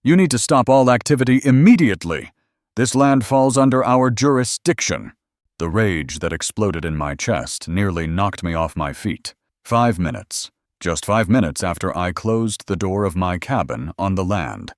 You need to stop all activity immediately. This land falls under our jurisdiction." The rage that exploded in my chest nearly knocked me off my feet. 5 minutes. Just 5 minutes after I closed the door of my cabin on the land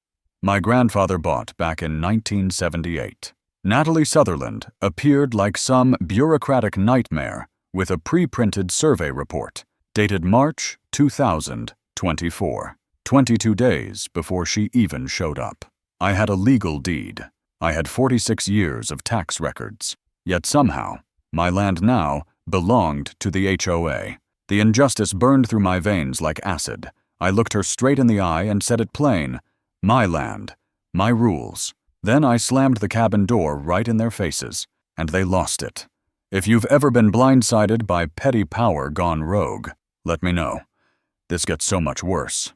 my grandfather bought back in 1978. Natalie Sutherland appeared like some bureaucratic nightmare with a pre-printed survey report dated March 2024, 22 days before she even showed up. I had a legal deed. I had 46 years of tax records. Yet somehow, my land now belonged to the HOA. The injustice burned through my veins like acid. I looked her straight in the eye and said it plain: "My land, my rules." Then I slammed the cabin door right in their faces, and they lost it. If you've ever been blindsided by petty power gone rogue, let me know. This gets so much worse.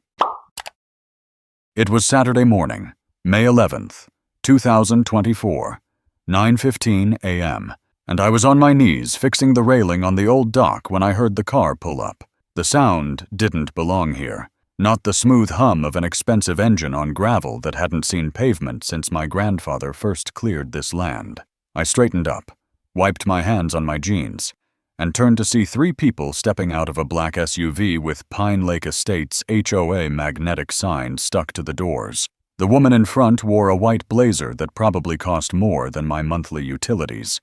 It was Saturday morning, May 11th, 2024, 9:15 a.m., and I was on my knees fixing the railing on the old dock when I heard the car pull up. The sound didn't belong here. Not the smooth hum of an expensive engine on gravel that hadn't seen pavement since my grandfather first cleared this land. I straightened up, wiped my hands on my jeans, and turned to see 3 people stepping out of a black SUV with Pine Lake Estates HOA magnetic sign stuck to the doors. The woman in front wore a white blazer that probably cost more than my monthly utilities.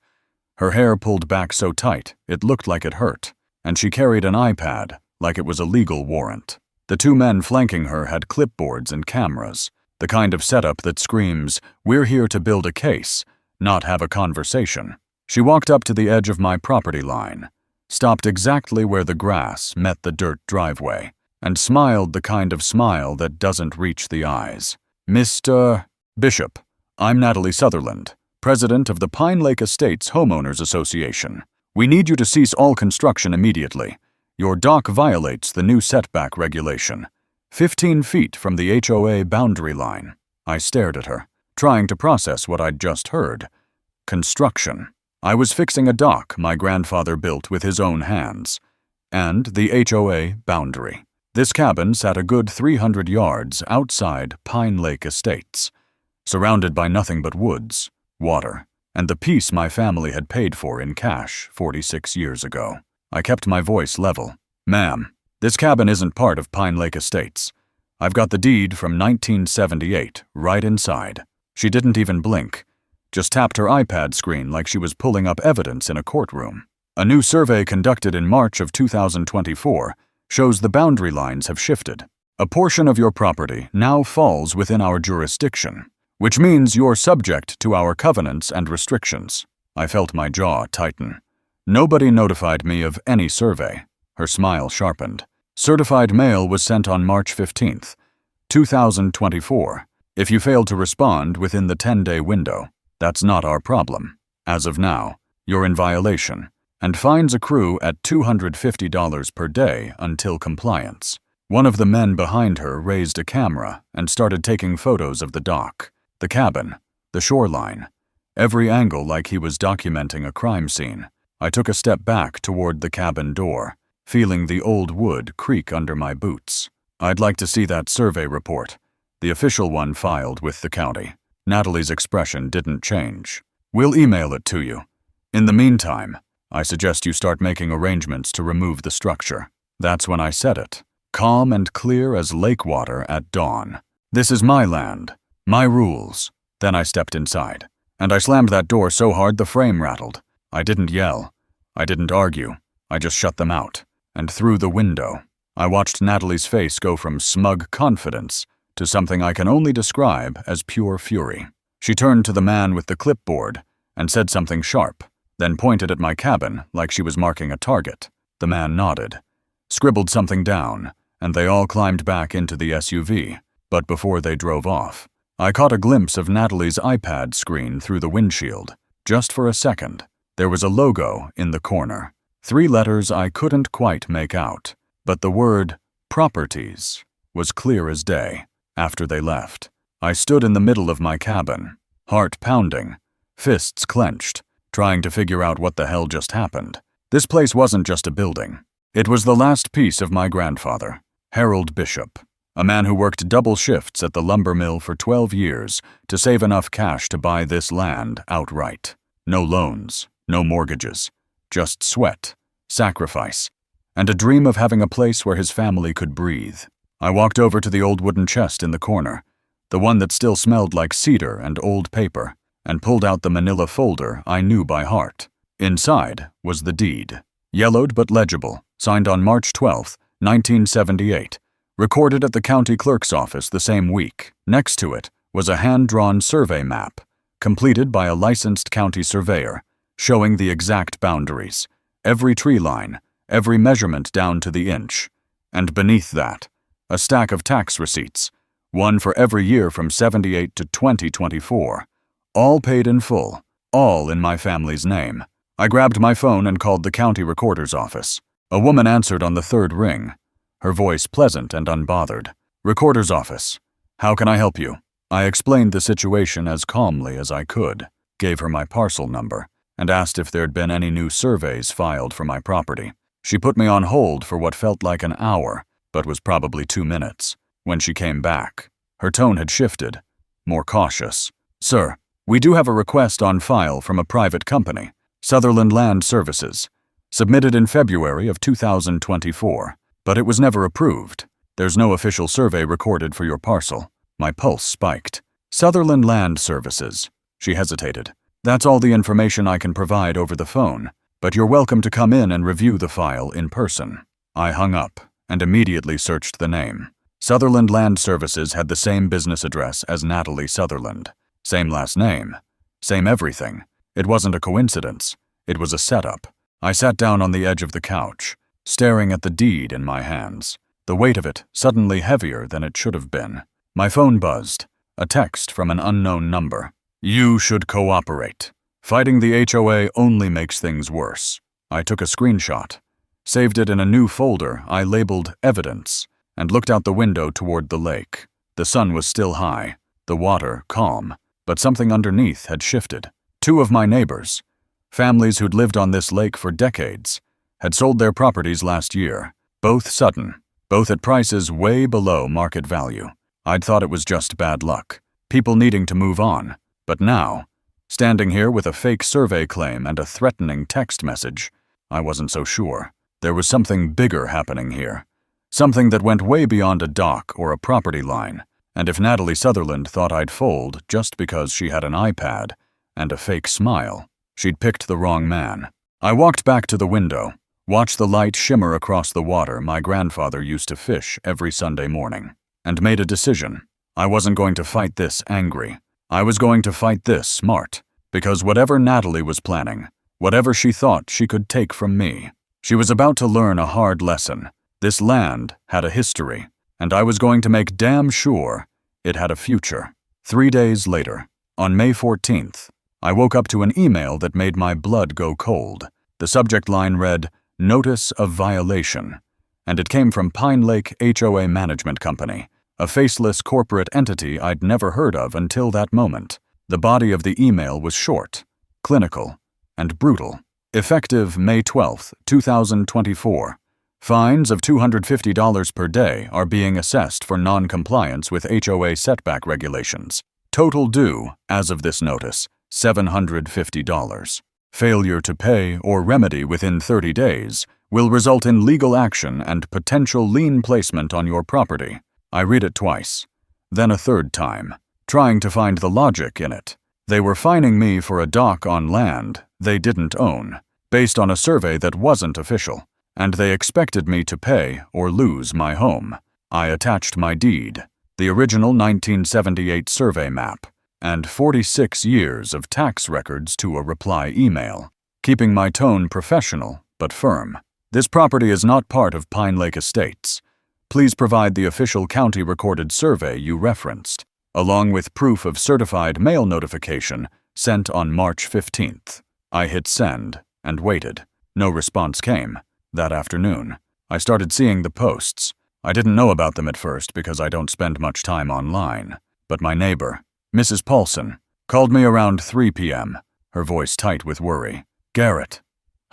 Her hair pulled back so tight it looked like it hurt, and she carried an iPad like it was a legal warrant. The 2 men flanking her had clipboards and cameras, the kind of setup that screams, "We're here to build a case, not have a conversation." She walked up to the edge of my property line, stopped exactly where the grass met the dirt driveway, and smiled the kind of smile that doesn't reach the eyes. "Mr. Bishop, I'm Natalie Sutherland, president of the Pine Lake Estates Homeowners Association. We need you to cease all construction immediately. Your dock violates the new setback regulation, 15 feet from the HOA boundary line." I stared at her, trying to process what I'd just heard. Construction. I was fixing a dock my grandfather built with his own hands. And the HOA boundary. This cabin sat a good 300 yards outside Pine Lake Estates, surrounded by nothing but woods, water, and the piece my family had paid for in cash 46 years ago. I kept my voice level. "Ma'am, this cabin isn't part of Pine Lake Estates. I've got the deed from 1978 right inside." She didn't even blink, just tapped her iPad screen like she was pulling up evidence in a courtroom. "A new survey conducted in March of 2024 shows the boundary lines have shifted. A portion of your property now falls within our jurisdiction, which means you're subject to our covenants and restrictions." I felt my jaw tighten. "Nobody notified me of any survey." Her smile sharpened. "Certified mail was sent on March 15th, 2024. If you failed to respond within the 10-day window, that's not our problem. As of now, you're in violation, and fines accrue at $250 per day until compliance." One of the men behind her raised a camera and started taking photos of the dock, the cabin, the shoreline, every angle like he was documenting a crime scene. I took a step back toward the cabin door, feeling the old wood creak under my boots. "I'd like to see that survey report, the official one filed with the county." Natalie's expression didn't change. "We'll email it to you. In the meantime, I suggest you start making arrangements to remove the structure." That's when I said it, calm and clear as lake water at dawn. "This is my land, my rules." Then I stepped inside, and I slammed that door so hard the frame rattled. I didn't yell. I didn't argue. I just shut them out. And through the window, I watched Natalie's face go from smug confidence to something I can only describe as pure fury. She turned to the man with the clipboard and said something sharp, then pointed at my cabin like she was marking a target. The man nodded, scribbled something down, and they all climbed back into the SUV. But before they drove off, I caught a glimpse of Natalie's iPad screen through the windshield. Just for a second, there was a logo in the corner. 3 letters I couldn't quite make out, but the word properties was clear as day. After they left, I stood in the middle of my cabin, heart pounding, fists clenched, trying to figure out what the hell just happened. This place wasn't just a building. It was the last piece of my grandfather, Harold Bishop, A man who worked double shifts at the lumber mill for 12 years to save enough cash to buy this land outright. No loans, no mortgages, just sweat, sacrifice, and a dream of having a place where his family could breathe. I walked over to the old wooden chest in the corner, the one that still smelled like cedar and old paper, and pulled out the manila folder I knew by heart. Inside was the deed, yellowed but legible, signed on March 12, 1978, recorded at the county clerk's office the same week. Next to it was a hand-drawn survey map, completed by a licensed county surveyor, showing the exact boundaries, every tree line, every measurement down to the inch. And beneath that, a stack of tax receipts, one for every year from 78 to 2024, all paid in full, all in my family's name. I grabbed my phone and called the county recorder's office. A woman answered on the third ring, her voice pleasant and unbothered. "Recorder's office. How can I help you?" I explained the situation as calmly as I could, gave her my parcel number, and asked if there'd been any new surveys filed for my property. She put me on hold for what felt like an hour, but was probably 2 minutes. When she came back, her tone had shifted, more cautious. "Sir, we do have a request on file from a private company, Sutherland Land Services, submitted in February of 2024, but it was never approved. There's no official survey recorded for your parcel." My pulse spiked. "Sutherland Land Services." She hesitated. "That's all the information I can provide over the phone, but you're welcome to come in and review the file in person." I hung up and immediately searched the name. Sutherland Land Services had the same business address as Natalie Sutherland. Same last name. Same everything. It wasn't a coincidence. It was a setup. I sat down on the edge of the couch, staring at the deed in my hands, the weight of it suddenly heavier than it should have been. My phone buzzed, a text from an unknown number. "You should cooperate. Fighting the HOA only makes things worse." I took a screenshot, saved it in a new folder I labeled Evidence, and looked out the window toward the lake. The sun was still high, the water calm, but something underneath had shifted. 2 of my neighbors, families who'd lived on this lake for decades, had sold their properties last year, both sudden, both at prices way below market value. I'd thought it was just bad luck, people needing to move on, but now, standing here with a fake survey claim and a threatening text message, I wasn't so sure. There was something bigger happening here, something that went way beyond a dock or a property line, and if Natalie Sutherland thought I'd fold just because she had an iPad and a fake smile, she'd picked the wrong man. I walked back to the window, watched the light shimmer across the water my grandfather used to fish every Sunday morning, and made a decision. I wasn't going to fight this angry. I was going to fight this smart, because whatever Natalie was planning, whatever she thought she could take from me, she was about to learn a hard lesson. This land had a history, and I was going to make damn sure it had a future. 3 days later, on May 14th, I woke up to an email that made my blood go cold. The subject line read, "Notice of Violation," and it came from Pine Lake HOA Management Company, a faceless corporate entity I'd never heard of until that moment. The body of the email was short, clinical, and brutal. Effective May 12, 2024. Fines of $250 per day are being assessed for non-compliance with HOA setback regulations. Total due, as of this notice, $750. Failure to pay or remedy within 30 days will result in legal action and potential lien placement on your property. I read it twice, then a third time, trying to find the logic in it. They were fining me for a dock on land they didn't own, based on a survey that wasn't official, and they expected me to pay or lose my home. I attached my deed, the original 1978 survey map, and 46 years of tax records to a reply email, keeping my tone professional but firm. "This property is not part of Pine Lake Estates. Please provide the official county recorded survey you referenced, along with proof of certified mail notification sent on March 15th. I hit send and waited. No response came. That afternoon, I started seeing the posts. I didn't know about them at first because I don't spend much time online, but my neighbor, Mrs. Paulson, called me around 3 p.m., her voice tight with worry. "Garrett,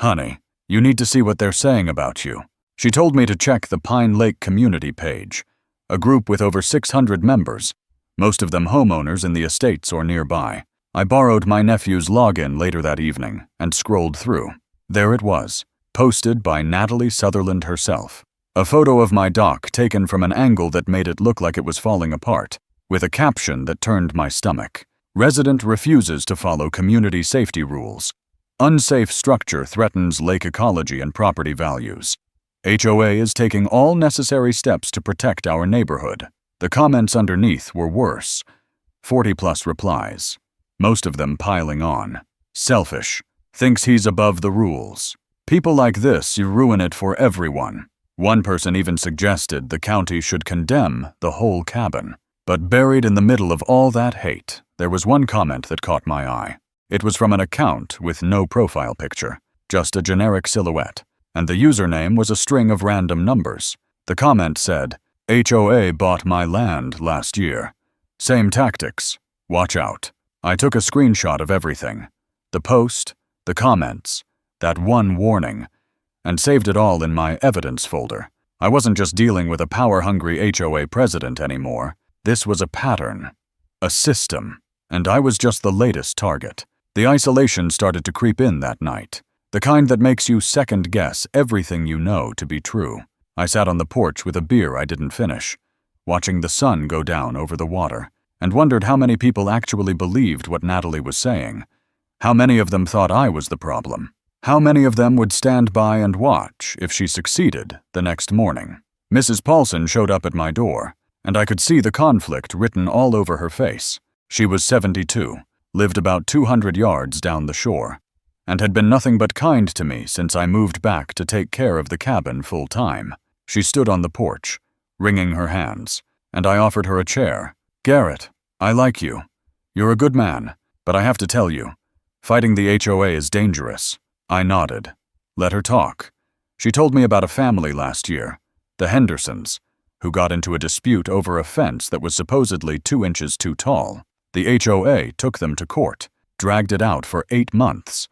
honey, you need to see what they're saying about you." She told me to check the Pine Lake community page, a group with over 600 members, most of them homeowners in the estates or nearby. I borrowed my nephew's login later that evening and scrolled through. There it was, posted by Natalie Sutherland herself. A photo of my dock taken from an angle that made it look like it was falling apart, with a caption that turned my stomach. Resident refuses to follow community safety rules. Unsafe structure threatens lake ecology and property values. HOA is taking all necessary steps to protect our neighborhood. The comments underneath were worse. 40+ replies, most of them piling on. Selfish. Thinks he's above the rules. People like this, you ruin it for everyone. One person even suggested the county should condemn the whole cabin. But buried in the middle of all that hate, there was one comment that caught my eye. It was from an account with no profile picture, just a generic silhouette, and the username was a string of random numbers. The comment said, HOA bought my land last year. Same tactics. Watch out. I took a screenshot of everything. The post, the comments, that one warning, and saved it all in my evidence folder. I wasn't just dealing with a power-hungry HOA president anymore. This was a pattern, a system, and I was just the latest target. The isolation started to creep in that night, the kind that makes you second-guess everything you know to be true. I sat on the porch with a beer I didn't finish, watching the sun go down over the water, and wondered how many people actually believed what Natalie was saying. How many of them thought I was the problem? How many of them would stand by and watch if she succeeded the next morning? Mrs. Paulson showed up at my door, and I could see the conflict written all over her face. She was 72, lived about 200 yards down the shore, and had been nothing but kind to me since I moved back to take care of the cabin full-time. She stood on the porch, wringing her hands, and I offered her a chair. Garrett, I like you. You're a good man, but I have to tell you, fighting the HOA is dangerous. I nodded. Let her talk. She told me about a family last year, the Hendersons, who got into a dispute over a fence that was supposedly 2 inches too tall. The HOA took them to court, dragged it out for 8 months,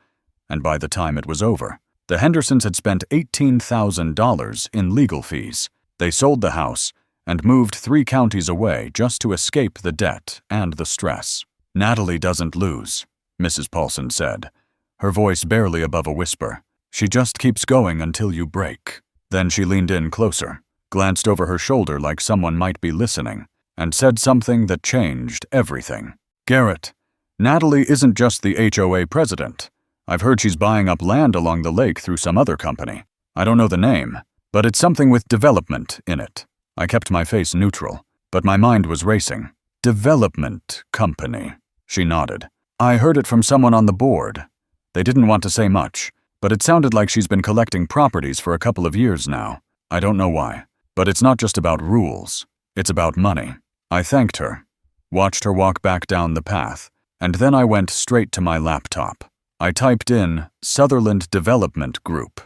and by the time it was over, the Hendersons had spent $18,000 in legal fees. They sold the house and moved 3 counties away just to escape the debt and the stress. Natalie doesn't lose, Mrs. Paulson said, her voice barely above a whisper. She just keeps going until you break. Then she leaned in closer, glanced over her shoulder like someone might be listening, and said something that changed everything. Garrett, Natalie isn't just the HOA president. I've heard she's buying up land along the lake through some other company. I don't know the name, but it's something with development in it. I kept my face neutral, but my mind was racing. Development company, she nodded. I heard it from someone on the board. They didn't want to say much, but it sounded like she's been collecting properties for a couple of years now. I don't know why, but it's not just about rules. It's about money. I thanked her, watched her walk back down the path, and then I went straight to my laptop. I typed in Sutherland Development Group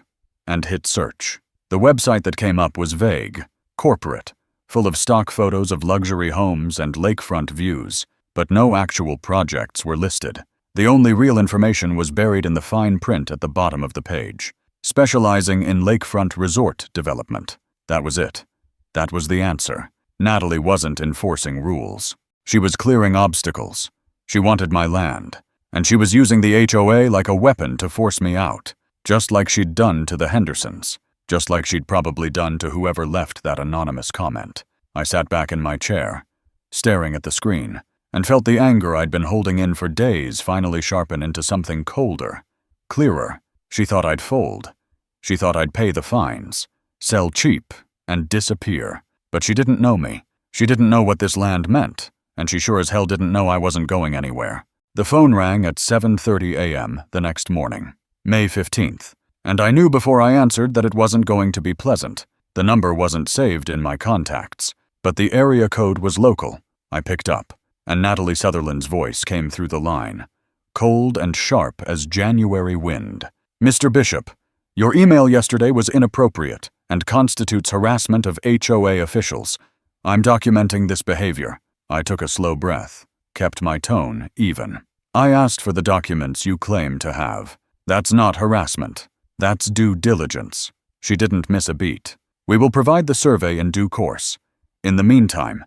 and hit search. The website that came up was vague, corporate, full of stock photos of luxury homes and lakefront views, but no actual projects were listed. The only real information was buried in the fine print at the bottom of the page, specializing in lakefront resort development. That was it. That was the answer. Natalie wasn't enforcing rules. She was clearing obstacles. She wanted my land, and she was using the HOA like a weapon to force me out, just like she'd done to the Hendersons, just like she'd probably done to whoever left that anonymous comment. I sat back in my chair, staring at the screen, and felt the anger I'd been holding in for days finally sharpen into something colder, clearer. She thought I'd fold. She thought I'd pay the fines, sell cheap, and disappear. But she didn't know me. She didn't know what this land meant, and she sure as hell didn't know I wasn't going anywhere. The phone rang at 7:30 a.m. the next morning, May 15th, and I knew before I answered that it wasn't going to be pleasant. The number wasn't saved in my contacts, but the area code was local. I picked up, and Natalie Sutherland's voice came through the line, cold and sharp as January wind. Mr. Bishop, your email yesterday was inappropriate and constitutes harassment of HOA officials. I'm documenting this behavior. I took a slow breath, kept my tone even. I asked for the documents you claim to have. That's not harassment. That's due diligence. She didn't miss a beat. We will provide the survey in due course. In the meantime,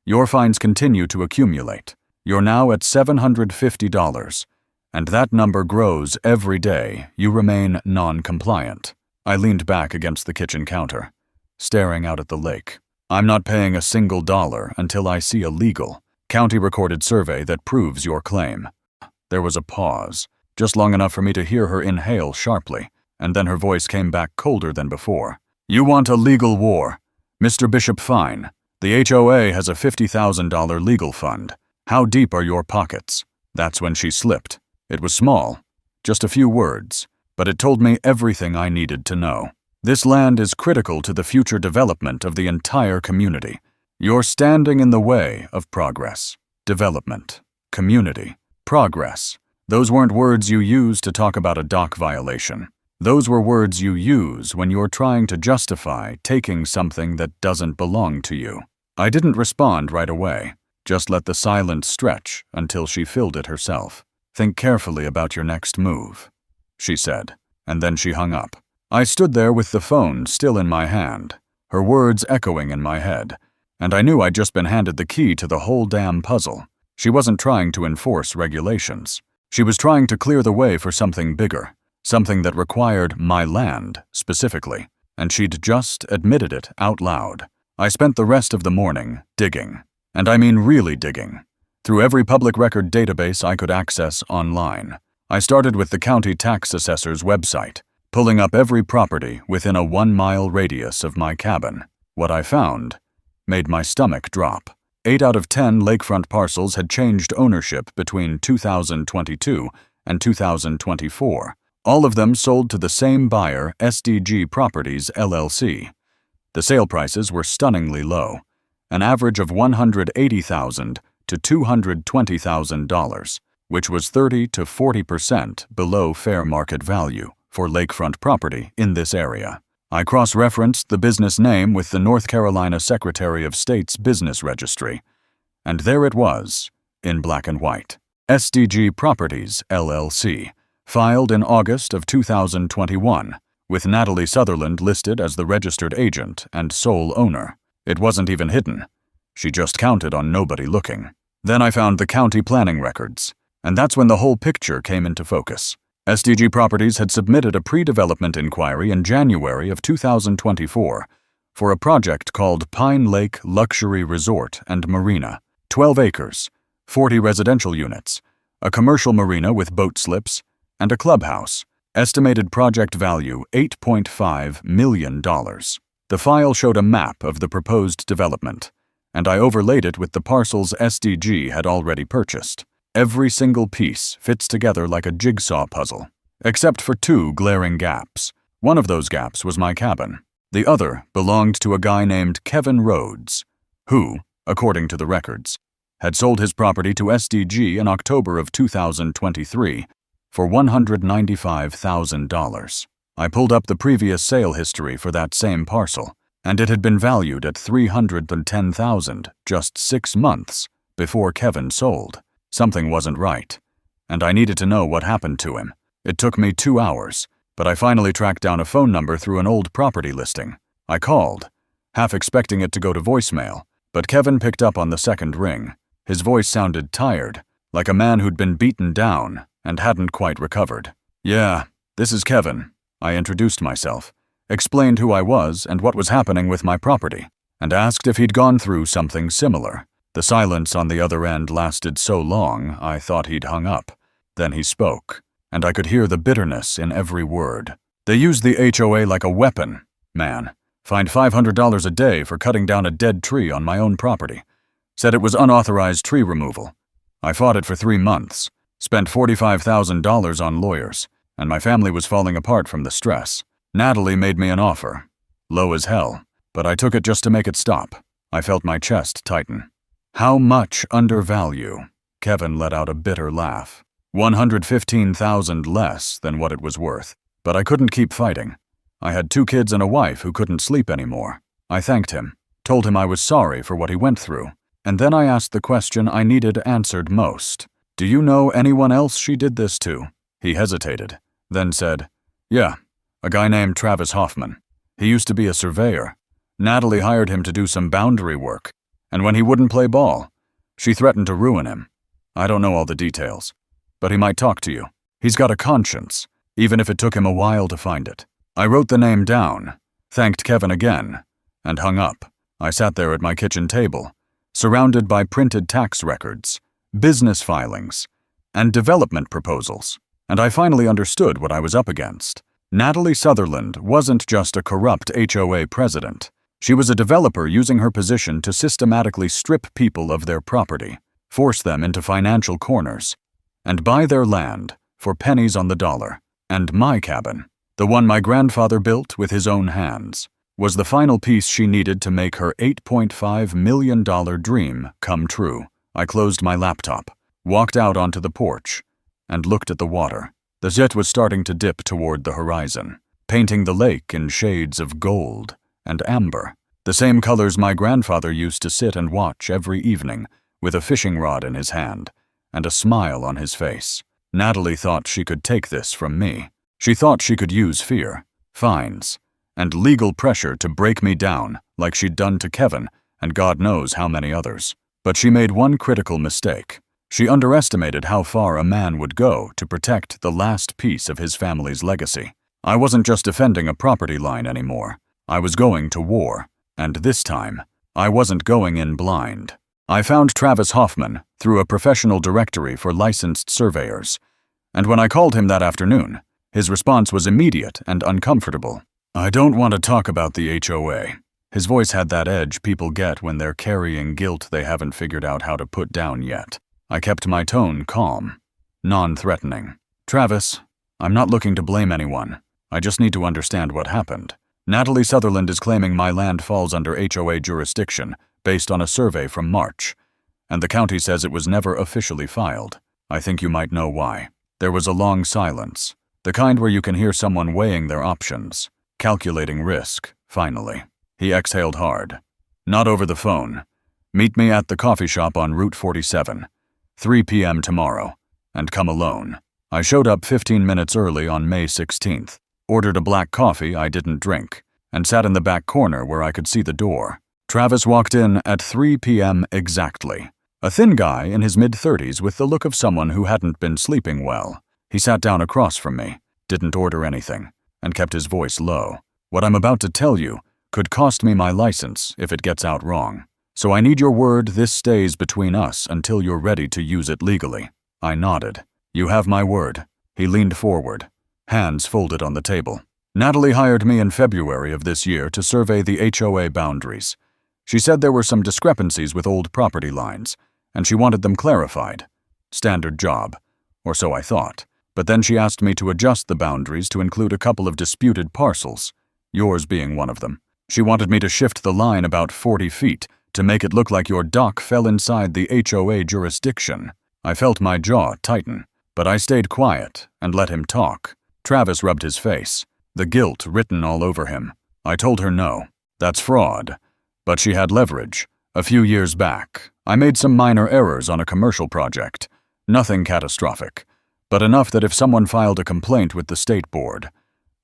your fines continue to accumulate. You're now at $750, and that number grows every day you remain non-compliant. I leaned back against the kitchen counter, staring out at the lake. I'm not paying a single dollar until I see a legal, county-recorded survey that proves your claim. There was a pause, just long enough for me to hear her inhale sharply, and then her voice came back colder than before. You want a legal war. Mr. Bishop Fine, the HOA has a $50,000 legal fund. How deep are your pockets? That's when she slipped. It was small, just a few words, but it told me everything I needed to know. This land is critical to the future development of the entire community. You're standing in the way of progress. Development. Community. Progress. Those weren't words you use to talk about a dock violation. Those were words you use when you're trying to justify taking something that doesn't belong to you. I didn't respond right away, just let the silence stretch until she filled it herself. Think carefully about your next move, she said, and then she hung up. I stood there with the phone still in my hand, her words echoing in my head, and I knew I'd just been handed the key to the whole damn puzzle. She wasn't trying to enforce regulations. She was trying to clear the way for something bigger. Something that required my land, specifically, and she'd just admitted it out loud. I spent the rest of the morning digging, and I mean really digging, through every public record database I could access online. I started with the county tax assessor's website, pulling up every property within a 1-mile radius of my cabin. What I found made my stomach drop. 8 out of 10 lakefront parcels had changed ownership between 2022 and 2024. All of them sold to the same buyer, SDG Properties, LLC. The sale prices were stunningly low, an average of $180,000 to $220,000, which was 30 to 40% below fair market value for lakefront property in this area. I cross-referenced the business name with the North Carolina Secretary of State's Business Registry, and there it was, in black and white. SDG Properties, LLC. Filed in August of 2021, with Natalie Sutherland listed as the registered agent and sole owner. It wasn't even hidden. She just counted on nobody looking. Then I found the county planning records, and that's when the whole picture came into focus. SDG Properties had submitted a pre-development inquiry in January of 2024 for a project called Pine Lake Luxury Resort and Marina. 12 acres, 40 residential units, a commercial marina with boat slips, and a clubhouse. Estimated project value $8.5 million. The file showed a map of the proposed development, and I overlaid it with the parcels SDG had already purchased. Every single piece fits together like a jigsaw puzzle, except for 2 glaring gaps. One of those gaps was my cabin. The other belonged to a guy named Kevin Rhodes, who, according to the records, had sold his property to SDG in October of 2023 for $195,000. I pulled up the previous sale history for that same parcel, and it had been valued at $310,000 just 6 months before Kevin sold. Something wasn't right, and I needed to know what happened to him. It took me 2 hours, but I finally tracked down a phone number through an old property listing. I called, half expecting it to go to voicemail, but Kevin picked up on the second ring. His voice sounded tired, like a man who'd been beaten down and hadn't quite recovered. "Yeah, this is Kevin." I introduced myself, explained who I was and what was happening with my property, and asked if he'd gone through something similar. The silence on the other end lasted so long I thought he'd hung up. Then he spoke, and I could hear the bitterness in every word. "They used the HOA like a weapon, man. Fined $500 a day for cutting down a dead tree on my own property. Said it was unauthorized tree removal. I fought it for 3 months. Spent $45,000 on lawyers, and my family was falling apart from the stress. Natalie made me an offer. Low as hell, but I took it just to make it stop." I felt my chest tighten. "How much under value?" Kevin let out a bitter laugh. $115,000 less than what it was worth, but I couldn't keep fighting. I had 2 kids and a wife who couldn't sleep anymore. I thanked him, told him I was sorry for what he went through, and then I asked the question I needed answered most. "Do you know anyone else she did this to?" He hesitated, then said, "Yeah, a guy named Travis Hoffman. He used to be a surveyor. Natalie hired him to do some boundary work, and when he wouldn't play ball, she threatened to ruin him. I don't know all the details, but he might talk to you. He's got a conscience, even if it took him a while to find it. I wrote the name down, thanked Kevin again, and hung up. I sat there at my kitchen table, surrounded by printed tax records, business filings, and development proposals, and I finally understood what I was up against. Natalie Sutherland wasn't just a corrupt HOA president. She was a developer using her position to systematically strip people of their property, force them into financial corners, and buy their land for pennies on the dollar. And my cabin, the one my grandfather built with his own hands, was the final piece she needed to make her $8.5 million dream come true. I closed my laptop, walked out onto the porch, and looked at the water. The jet was starting to dip toward the horizon, painting the lake in shades of gold and amber, the same colors my grandfather used to sit and watch every evening with a fishing rod in his hand and a smile on his face. Natalie thought she could take this from me. She thought she could use fear, fines, and legal pressure to break me down like she'd done to Kevin and God knows how many others. But she made one critical mistake. She underestimated how far a man would go to protect the last piece of his family's legacy. I wasn't just defending a property line anymore. I was going to war, and this time, I wasn't going in blind. I found Travis Hoffman through a professional directory for licensed surveyors, and when I called him that afternoon, his response was immediate and uncomfortable. "I don't want to talk about the HOA." His voice had that edge people get when they're carrying guilt they haven't figured out how to put down yet. I kept my tone calm, non-threatening. "Travis, I'm not looking to blame anyone. I just need to understand what happened. Natalie Sutherland is claiming my land falls under HOA jurisdiction based on a survey from March, and the county says it was never officially filed. I think you might know why." There was a long silence, the kind where you can hear someone weighing their options, calculating risk, finally. He exhaled hard. "Not over the phone. Meet me at the coffee shop on Route 47, 3 p.m. tomorrow, and come alone." I showed up 15 minutes early on May 16th, ordered a black coffee I didn't drink, and sat in the back corner where I could see the door. Travis walked in at 3 p.m. exactly. A thin guy in his mid-30s with the look of someone who hadn't been sleeping well. He sat down across from me, didn't order anything, and kept his voice low. "What I'm about to tell you could cost me my license if it gets out wrong. So I need your word this stays between us until you're ready to use it legally." I nodded. "You have my word." He leaned forward, hands folded on the table. "Natalie hired me in February of this year to survey the HOA boundaries. She said there were some discrepancies with old property lines, and she wanted them clarified. Standard job, or so I thought. But then she asked me to adjust the boundaries to include a couple of disputed parcels, yours being one of them. She wanted me to shift the line about 40 feet to make it look like your dock fell inside the HOA jurisdiction." I felt my jaw tighten, but I stayed quiet and let him talk. Travis rubbed his face, the guilt written all over him. I told her no, that's fraud. But she had leverage. A few years back, I made some minor errors on a commercial project. Nothing catastrophic, but enough that if someone filed a complaint with the state board,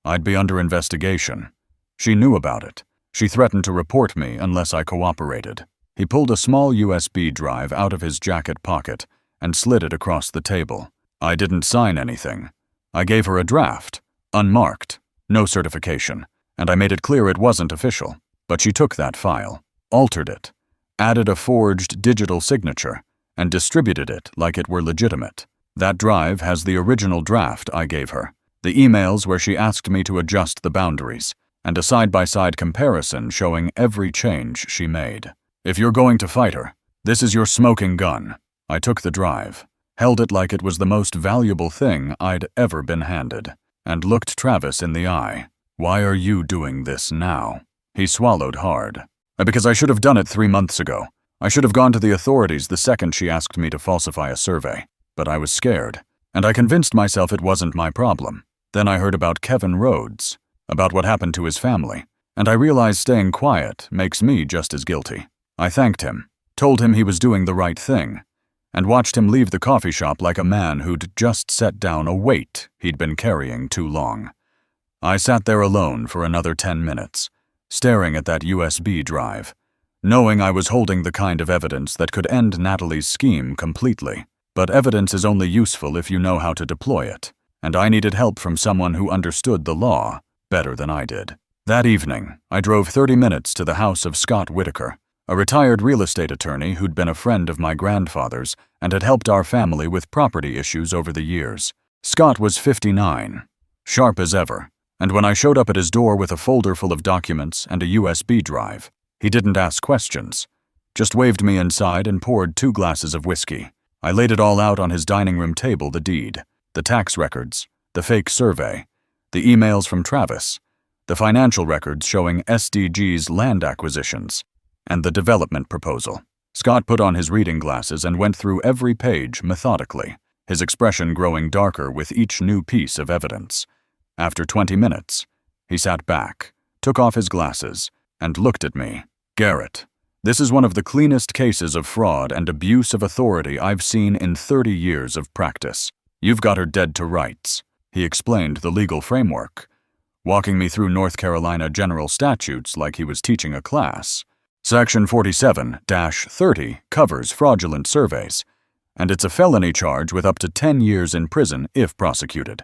I'd be under investigation. She knew about it. She threatened to report me unless I cooperated. He pulled a small USB drive out of his jacket pocket and slid it across the table. I didn't sign anything. I gave her a draft, unmarked, no certification, and I made it clear it wasn't official. But she took that file, altered it, added a forged digital signature, and distributed it like it were legitimate. That drive has the original draft I gave her, the emails where she asked me to adjust the boundaries, and a side-by-side comparison showing every change she made. If you're going to fight her, this is your smoking gun. I took the drive, held it like it was the most valuable thing I'd ever been handed, and looked Travis in the eye. "Why are you doing this now?" He swallowed hard. "Because I should have done it 3 months ago. I should have gone to the authorities the second she asked me to falsify a survey. But I was scared, and I convinced myself it wasn't my problem. Then I heard about Kevin Rhodes, about what happened to his family, and I realized staying quiet makes me just as guilty. I thanked him, told him he was doing the right thing, and watched him leave the coffee shop like a man who'd just set down a weight he'd been carrying too long. I sat there alone for another 10 minutes, staring at that USB drive, knowing I was holding the kind of evidence that could end Natalie's scheme completely. But evidence is only useful if you know how to deploy it, and I needed help from someone who understood the law better than I did. That evening, I drove 30 minutes to the house of Scott Whitaker, a retired real estate attorney who'd been a friend of my grandfather's and had helped our family with property issues over the years. Scott was 59, sharp as ever, and when I showed up at his door with a folder full of documents and a USB drive, he didn't ask questions, just waved me inside and poured 2 glasses of whiskey. I laid it all out on his dining room table, the deed, the tax records, the fake survey, the emails from Travis, the financial records showing SDG's land acquisitions, and the development proposal. Scott put on his reading glasses and went through every page methodically, his expression growing darker with each new piece of evidence. After 20 minutes, he sat back, took off his glasses, and looked at me. "Garrett, this is one of the cleanest cases of fraud and abuse of authority I've seen in 30 years of practice. You've got her dead to rights." He explained the legal framework, walking me through North Carolina general statutes like he was teaching a class. Section 47-30 covers fraudulent surveys, and it's a felony charge with up to 10 years in prison if prosecuted.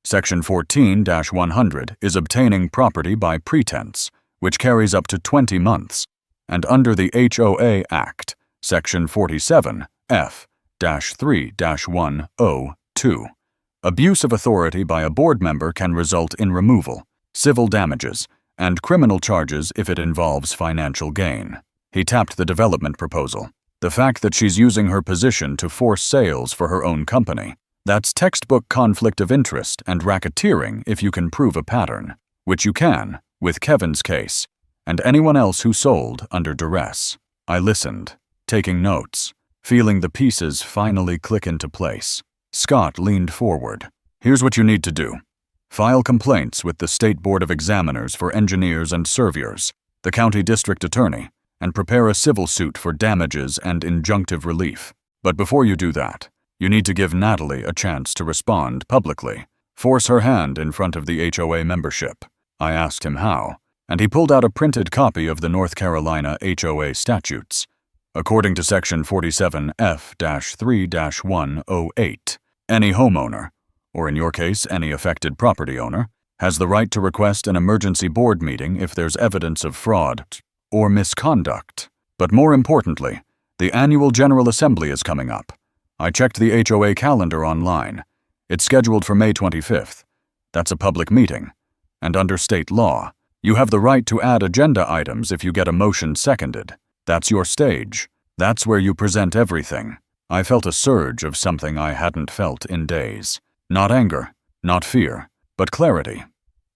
Section 14-100 is obtaining property by pretense, which carries up to 20 months, and under the HOA Act, Section 47F-3-102, abuse of authority by a board member can result in removal, civil damages, and criminal charges if it involves financial gain. He tapped the development proposal. The fact that she's using her position to force sales for her own company. That's textbook conflict of interest and racketeering if you can prove a pattern, which you can, with Kevin's case, and anyone else who sold under duress. I listened, taking notes, feeling the pieces finally click into place. Scott leaned forward. "Here's what you need to do. File complaints with the State Board of Examiners for engineers and surveyors, the county district attorney, and prepare a civil suit for damages and injunctive relief. But before you do that, you need to give Natalie a chance to respond publicly. Force her hand in front of the HOA membership." I asked him how, and he pulled out a printed copy of the North Carolina HOA statutes. According to Section 47F-3-108, any homeowner, or in your case any affected property owner, has the right to request an emergency board meeting if there's evidence of fraud or misconduct. But more importantly, the annual General Assembly is coming up. I checked the HOA calendar online. It's scheduled for May 25th. That's a public meeting. And under state law, you have the right to add agenda items if you get a motion seconded. That's your stage. That's where you present everything. I felt a surge of something I hadn't felt in days. Not anger, not fear, but clarity.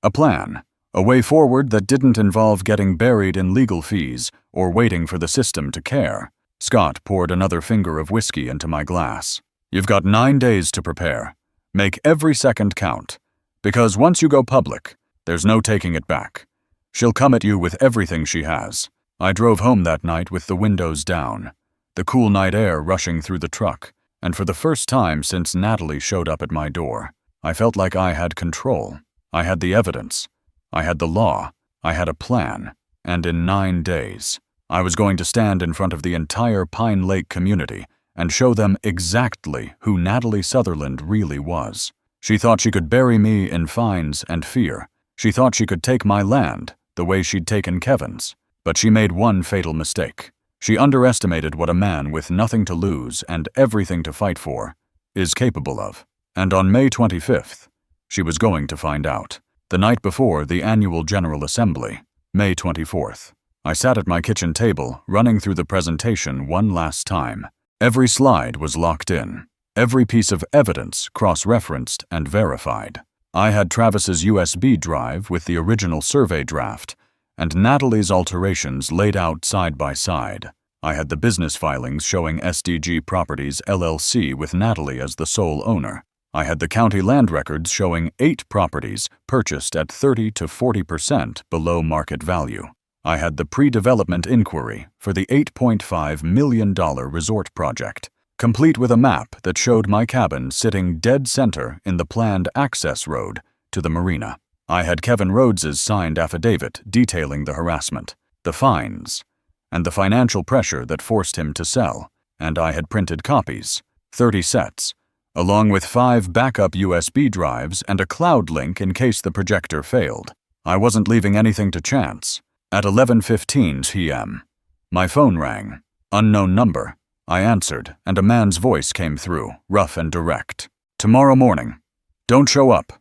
A plan. A way forward that didn't involve getting buried in legal fees or waiting for the system to care. Scott poured another finger of whiskey into my glass. "You've got 9 days to prepare. Make every second count. Because once you go public, there's no taking it back. She'll come at you with everything she has." I drove home that night with the windows down, the cool night air rushing through the truck, and for the first time since Natalie showed up at my door, I felt like I had control. I had the evidence. I had the law, I had a plan, and in 9 days, I was going to stand in front of the entire Pine Lake community and show them exactly who Natalie Sutherland really was. She thought she could bury me in fines and fear. She thought she could take my land the way she'd taken Kevin's. But she made one fatal mistake. She underestimated what a man with nothing to lose and everything to fight for is capable of. And on May 25th, she was going to find out. The night before the annual General Assembly, May 24th, I sat at my kitchen table, running through the presentation one last time. Every slide was locked in. Every piece of evidence cross-referenced and verified. I had Travis's USB drive with the original survey draft, and Natalie's alterations laid out side by side. I had the business filings showing SDG Properties LLC with Natalie as the sole owner. I had the county land records showing 8 properties purchased at 30 to 40% below market value. I had the pre-development inquiry for the $8.5 million resort project, complete with a map that showed my cabin sitting dead center in the planned access road to the marina. I had Kevin Rhodes's signed affidavit detailing the harassment, the fines, and the financial pressure that forced him to sell, and I had printed copies, 30 sets, along with 5 backup USB drives and a cloud link in case the projector failed. I wasn't leaving anything to chance. At 11:15 p.m., my phone rang. Unknown number. I answered, and a man's voice came through, rough and direct. Tomorrow morning. Don't show up.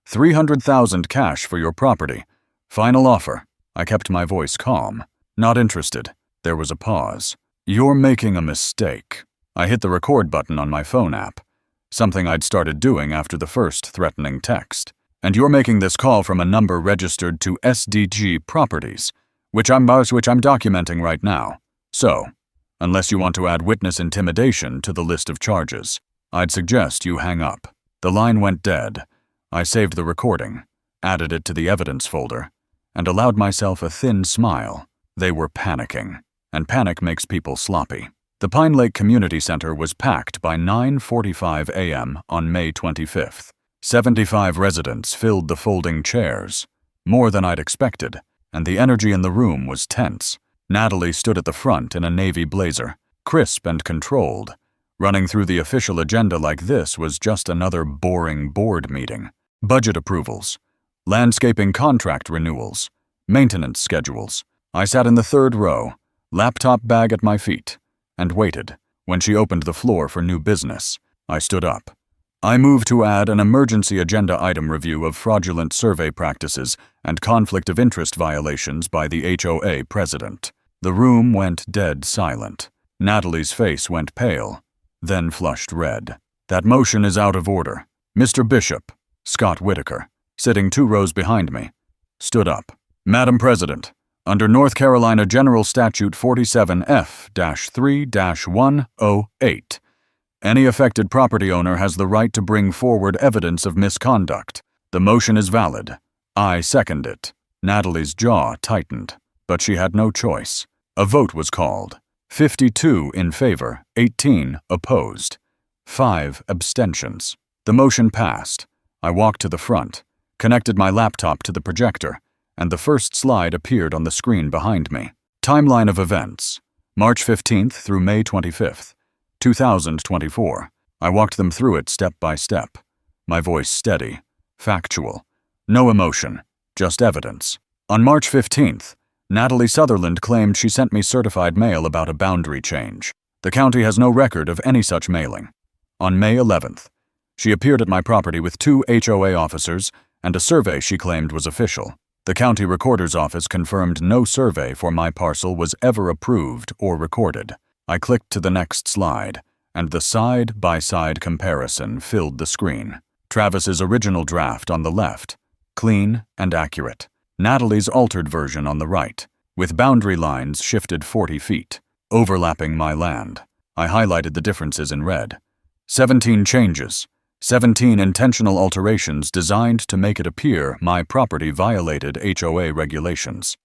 $300,000 cash for your property. Final offer. I kept my voice calm. Not interested. There was a pause. You're making a mistake. I hit the record button on my phone app, something I'd started doing after the first threatening text. And you're making this call from a number registered to SDG Properties, which I'm documenting right now. So, unless you want to add witness intimidation to the list of charges, I'd suggest you hang up. The line went dead. I saved the recording, added it to the evidence folder, and allowed myself a thin smile. They were panicking, and panic makes people sloppy. The Pine Lake Community Center was packed by 9:45 a.m. on May 25th. 75 residents filled the folding chairs, more than I'd expected, and the energy in the room was tense. Natalie stood at the front in a navy blazer, crisp and controlled. Running through the official agenda like this was just another boring board meeting. Budget approvals, landscaping contract renewals, maintenance schedules. I sat in the third row, laptop bag at my feet, and waited. When she opened the floor for new business, I stood up. I move to add an emergency agenda item review of fraudulent survey practices and conflict of interest violations by the HOA president. The room went dead silent. Natalie's face went pale, then flushed red. That motion is out of order. Mr. Bishop, Scott Whitaker, sitting 2 rows behind me, stood up. Madam President, under North Carolina General Statute 47F-3-108, any affected property owner has the right to bring forward evidence of misconduct. The motion is valid. I second it. Natalie's jaw tightened, but she had no choice. A vote was called. 52 in favor, 18 opposed. 5 abstentions. The motion passed. I walked to the front, connected my laptop to the projector, and the first slide appeared on the screen behind me. Timeline of events. March 15th through May 25th. 2024. I walked them through it step by step. My voice steady, factual. No emotion, just evidence. On March 15th, Natalie Sutherland claimed she sent me certified mail about a boundary change. The county has no record of any such mailing. On May 11th, she appeared at my property with 2 HOA officers and a survey she claimed was official. The county recorder's office confirmed no survey for my parcel was ever approved or recorded. I clicked to the next slide, and the side-by-side comparison filled the screen. Travis's original draft on the left, clean and accurate. Natalie's altered version on the right, with boundary lines shifted 40 feet, overlapping my land. I highlighted the differences in red. 17 changes, 17 intentional alterations designed to make it appear my property violated HOA regulations.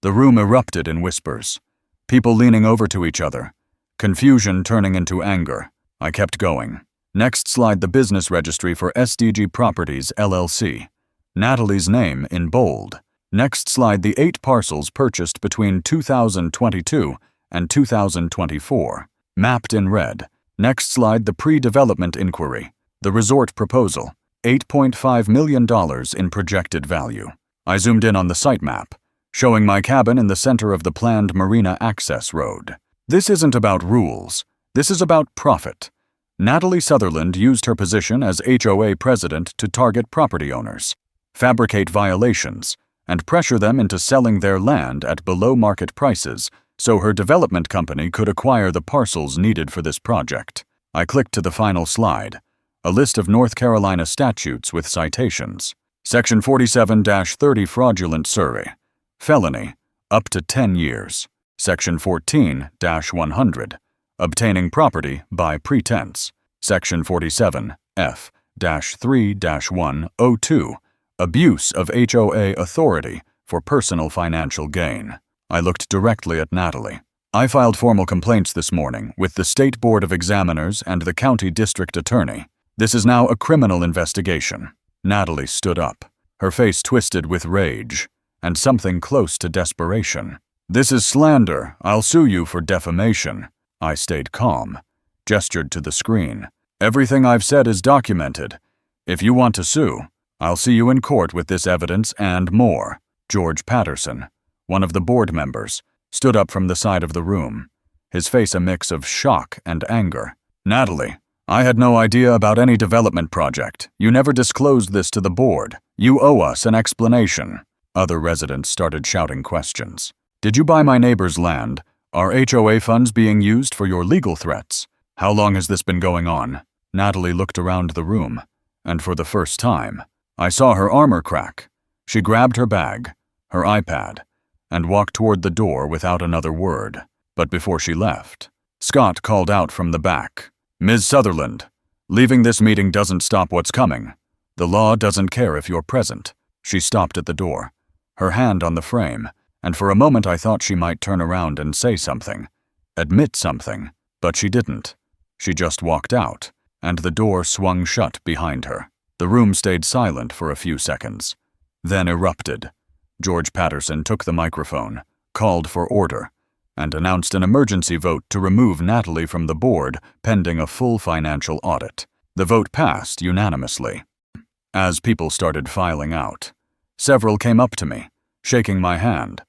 The room erupted in whispers, people leaning over to each other, confusion turning into anger. I kept going. Next slide, the business registry for SDG Properties, LLC. Natalie's name in bold. Next slide, the 8 parcels purchased between 2022 and 2024, mapped in red. Next slide, the pre-development inquiry. The resort proposal, $8.5 million in projected value. I zoomed in on the site map, showing my cabin in the center of the planned marina access road. This isn't about rules. This is about profit. Natalie Sutherland used her position as HOA president to target property owners, fabricate violations, and pressure them into selling their land at below-market prices so her development company could acquire the parcels needed for this project. I clicked to the final slide, a list of North Carolina statutes with citations. Section 47-30 fraudulent survey. Felony, up to 10 years. Section 14-100, obtaining property by pretense. Section 47F-3-102, abuse of HOA authority for personal financial gain. I looked directly at Natalie. I filed formal complaints this morning with the State Board of Examiners and the County District Attorney. This is now a criminal investigation. Natalie stood up. her face twisted with rage and something close to desperation. "This is slander. I'll sue you for defamation." I stayed calm, gestured to the screen. "Everything I've said is documented. If you want to sue, I'll see you in court with this evidence and more." George Patterson, one of the board members, stood up from the side of the room, his face a mix of shock and anger. "Natalie, I had no idea about any development project. You never disclosed this to the board. You owe us an explanation." Other residents started shouting questions. "Did you buy my neighbor's land? Are HOA funds being used for your legal threats? How long has this been going on?" Natalie looked around the room, and for the first time, I saw her armor crack. She grabbed her bag, her iPad, and walked toward the door without another word. But before she left, Scott called out from the back, "Ms. Sutherland, leaving this meeting doesn't stop what's coming. The law doesn't care if you're present." She stopped at the door, her hand on the frame, and for a moment I thought she might turn around and say something, admit something, but she didn't. She just walked out, and the door swung shut behind her. The room stayed silent for a few seconds, then erupted. George Patterson took the microphone, called for order, and announced an emergency vote to remove Natalie from the board pending a full financial audit. The vote passed unanimously. As people started filing out, several came up to me, shaking my hand,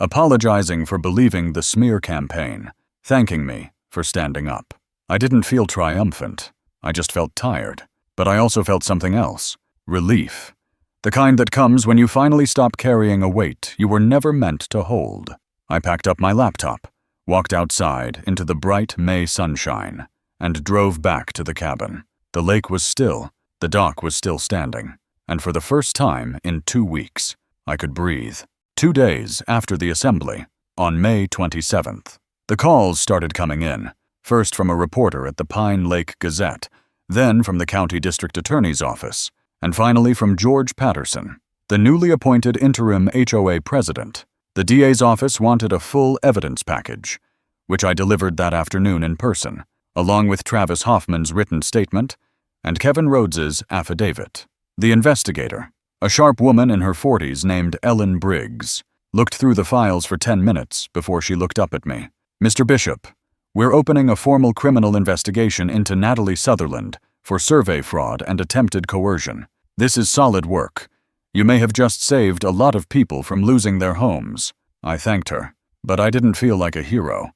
apologizing for believing the smear campaign, thanking me for standing up. I didn't feel triumphant. I just felt tired. But I also felt something else. Relief. The kind that comes when you finally stop carrying a weight you were never meant to hold. I packed up my laptop, walked outside into the bright May sunshine, and drove back to the cabin. The lake was still, the dock was still standing, and for the first time in 2 weeks, I could breathe. 2 days after the assembly, on May 27th, the calls started coming in, first from a reporter at the Pine Lake Gazette, then from the county district attorney's office, and finally from George Patterson, the newly appointed interim HOA president. The DA's office wanted a full evidence package, which I delivered that afternoon in person, along with Travis Hoffman's written statement and Kevin Rhodes's affidavit. The investigator, a sharp woman in her 40s named Ellen Briggs, looked through the files for 10 minutes before she looked up at me. "Mr. Bishop, we're opening a formal criminal investigation into Natalie Sutherland for survey fraud and attempted coercion. This is solid work. You may have just saved a lot of people from losing their homes." I thanked her, but I didn't feel like a hero.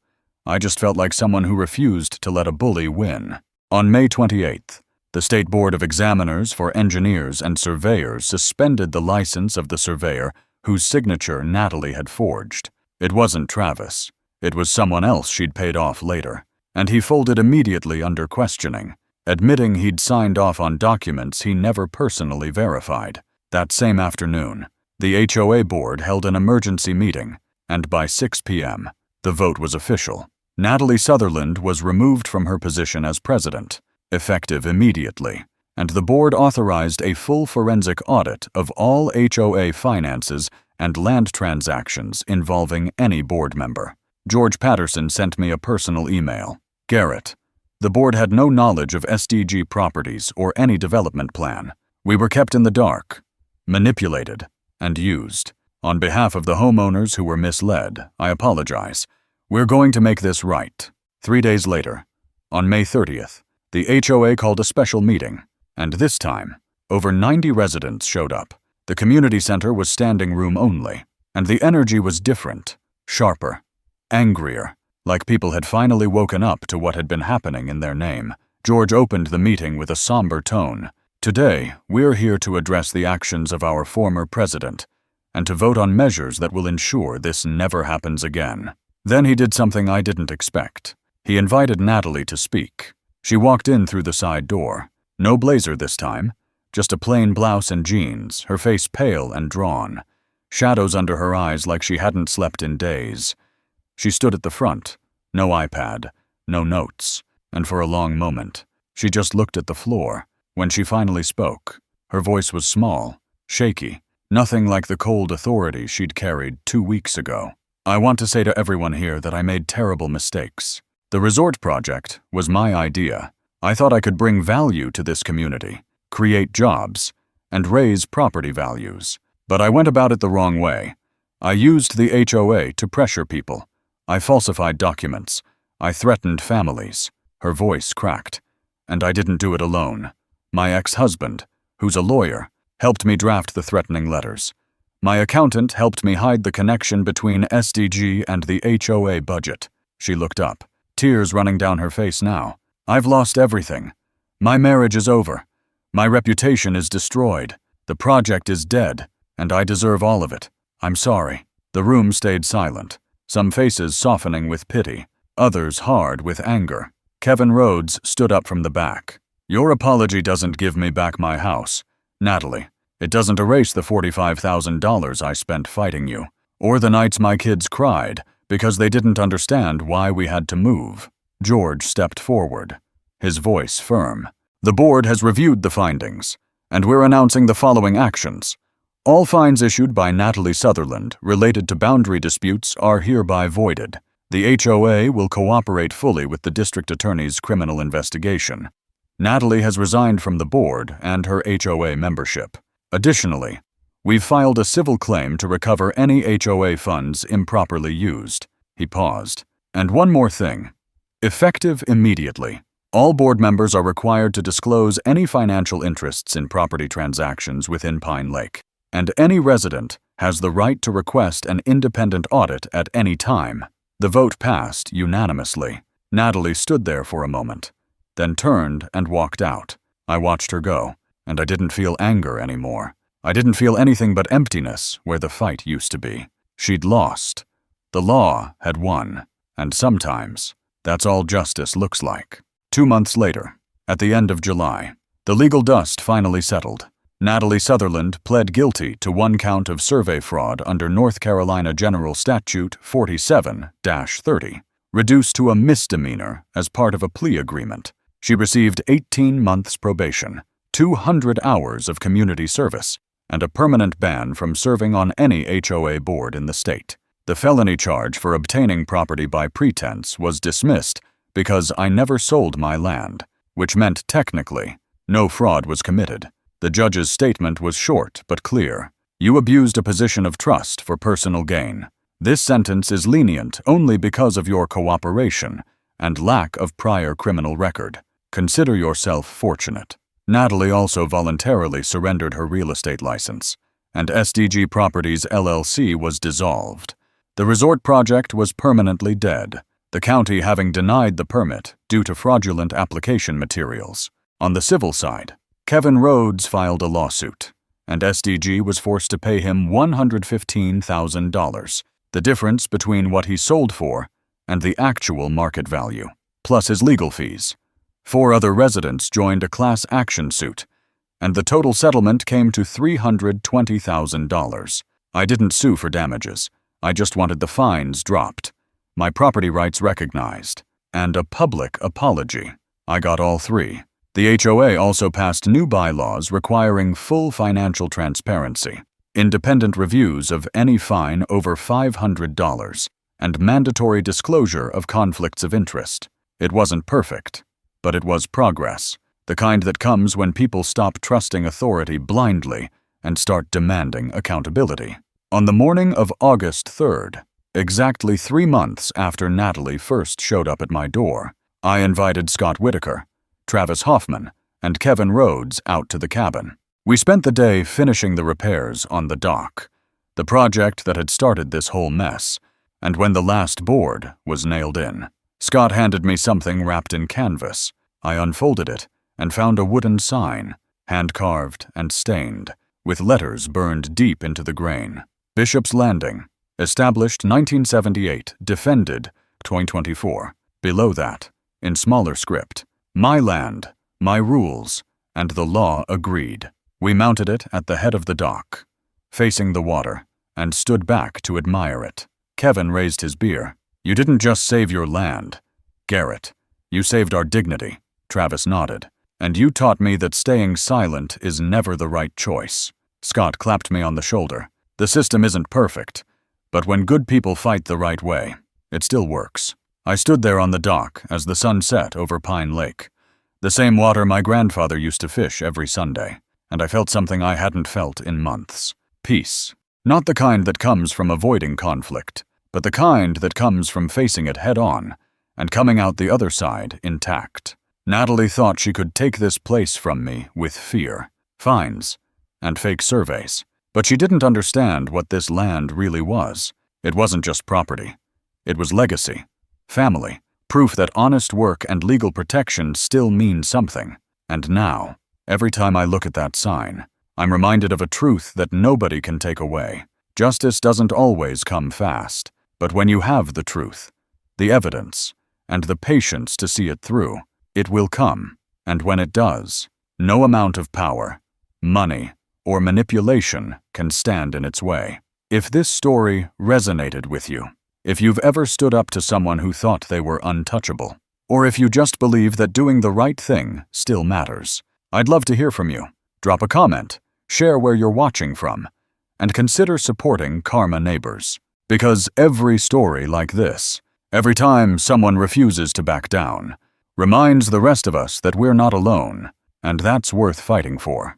I just felt like someone who refused to let a bully win. On May 28th, the State Board of Examiners for Engineers and Surveyors suspended the license of the surveyor whose signature Natalie had forged. It wasn't Travis. It was someone else she'd paid off later, and he folded immediately under questioning, admitting he'd signed off on documents he never personally verified. That same afternoon, the HOA board held an emergency meeting, and by 6 p.m., the vote was official. Natalie Sutherland was removed from her position as president, effective immediately, and the board authorized a full forensic audit of all HOA finances and land transactions involving any board member. George Patterson sent me a personal email. "Garrett, the board had no knowledge of SDG properties or any development plan. We were kept in the dark, manipulated, and used. On behalf of the homeowners who were misled, I apologize. We're going to make this right." 3 days later, on May 30th, the HOA called a special meeting, and this time, over 90 residents showed up. The community center was standing room only, and the energy was different, sharper, angrier, like people had finally woken up to what had been happening in their name. George opened the meeting with a somber tone. "Today, we're here to address the actions of our former president and to vote on measures that will ensure this never happens again." Then he did something I didn't expect. He invited Natalie to speak. She walked in through the side door. No blazer this time, just a plain blouse and jeans, her face pale and drawn, shadows under her eyes like she hadn't slept in days. She stood at the front, no iPad, no notes, and for a long moment, she just looked at the floor. When she finally spoke, her voice was small, shaky, nothing like the cold authority she'd carried 2 weeks ago. "I want to say to everyone here that I made terrible mistakes. The resort project was my idea. I thought I could bring value to this community, create jobs, and raise property values. But I went about it the wrong way. I used the HOA to pressure people. I falsified documents. I threatened families. Her voice cracked. And I didn't do it alone. My ex-husband, who's a lawyer, helped me draft the threatening letters. My accountant helped me hide the connection between SDG and the HOA budget. She looked up, tears running down her face now. I've lost everything. My marriage is over. My reputation is destroyed. The project is dead, and I deserve all of it. I'm sorry. The room stayed silent, some faces softening with pity, others hard with anger. Kevin Rhodes stood up from the back. Your apology doesn't give me back my house. Natalie, it doesn't erase the $45,000 I spent fighting you, or the nights my kids cried because they didn't understand why we had to move. George stepped forward, his voice firm. The board has reviewed the findings, and we're announcing the following actions. All fines issued by Natalie Sutherland related to boundary disputes are hereby voided. The HOA will cooperate fully with the district attorney's criminal investigation. Natalie has resigned from the board and her HOA membership. Additionally, we've filed a civil claim to recover any HOA funds improperly used. He paused. And one more thing. Effective immediately, all board members are required to disclose any financial interests in property transactions within Pine Lake, and any resident has the right to request an independent audit at any time. The vote passed unanimously. Natalie stood there for a moment, then turned and walked out. I watched her go, and I didn't feel anger anymore. I didn't feel anything but emptiness where the fight used to be. She'd lost. The law had won, and sometimes that's all justice looks like. 2 months later, at the end of July, the legal dust finally settled. Natalie Sutherland pled guilty to 1 count of survey fraud under North Carolina General Statute 47-30, reduced to a misdemeanor as part of a plea agreement. She received 18 months probation, 200 hours of community service, and a permanent ban from serving on any HOA board in the state. The felony charge for obtaining property by pretense was dismissed because I never sold my land, which meant technically no fraud was committed. The judge's statement was short but clear. You abused a position of trust for personal gain. This sentence is lenient only because of your cooperation and lack of prior criminal record. Consider yourself fortunate. Natalie also voluntarily surrendered her real estate license, and SDG Properties LLC was dissolved. The resort project was permanently dead, the county having denied the permit due to fraudulent application materials. On the civil side, Kevin Rhodes filed a lawsuit, and SDG was forced to pay him $115,000, the difference between what he sold for and the actual market value, plus his legal fees. 4 other residents joined a class action suit, and the total settlement came to $320,000. I didn't sue for damages. I just wanted the fines dropped, my property rights recognized, and a public apology. I got all 3. The HOA also passed new bylaws requiring full financial transparency, independent reviews of any fine over $500, and mandatory disclosure of conflicts of interest. It wasn't perfect, but it was progress, the kind that comes when people stop trusting authority blindly and start demanding accountability. On the morning of August 3rd, exactly 3 months after Natalie first showed up at my door, I invited Scott Whitaker, Travis Hoffman, and Kevin Rhodes out to the cabin. We spent the day finishing the repairs on the dock, the project that had started this whole mess, and when the last board was nailed in. Scott handed me something wrapped in canvas. I unfolded it and found a wooden sign, hand-carved and stained, with letters burned deep into the grain. Bishop's Landing, established 1978, defended 2024. Below that, in smaller script, my land, my rules, and the law agreed. We mounted it at the head of the dock, facing the water, and stood back to admire it. Kevin raised his beer. You didn't just save your land, Garrett. You saved our dignity. Travis nodded. And you taught me that staying silent is never the right choice. Scott clapped me on the shoulder. The system isn't perfect, but when good people fight the right way, it still works. I stood there on the dock as the sun set over Pine Lake, the same water my grandfather used to fish every Sunday. and I felt something I hadn't felt in months. Peace. Not the kind that comes from avoiding conflict, but the kind that comes from facing it head-on and coming out the other side intact. Natalie thought she could take this place from me with fear, fines, and fake surveys. But she didn't understand what this land really was. It wasn't just property. It was legacy, family, proof that honest work and legal protection still mean something. And now, every time I look at that sign, I'm reminded of a truth that nobody can take away. Justice doesn't always come fast, but when you have the truth, the evidence, and the patience to see it through, it will come. And when it does, no amount of power, money, or manipulation can stand in its way. If this story resonated with you, if you've ever stood up to someone who thought they were untouchable, or if you just believe that doing the right thing still matters, I'd love to hear from you. Drop a comment, share where you're watching from, and consider supporting Karma Neighbors. Because every story like this, every time someone refuses to back down, reminds the rest of us that we're not alone, and that's worth fighting for.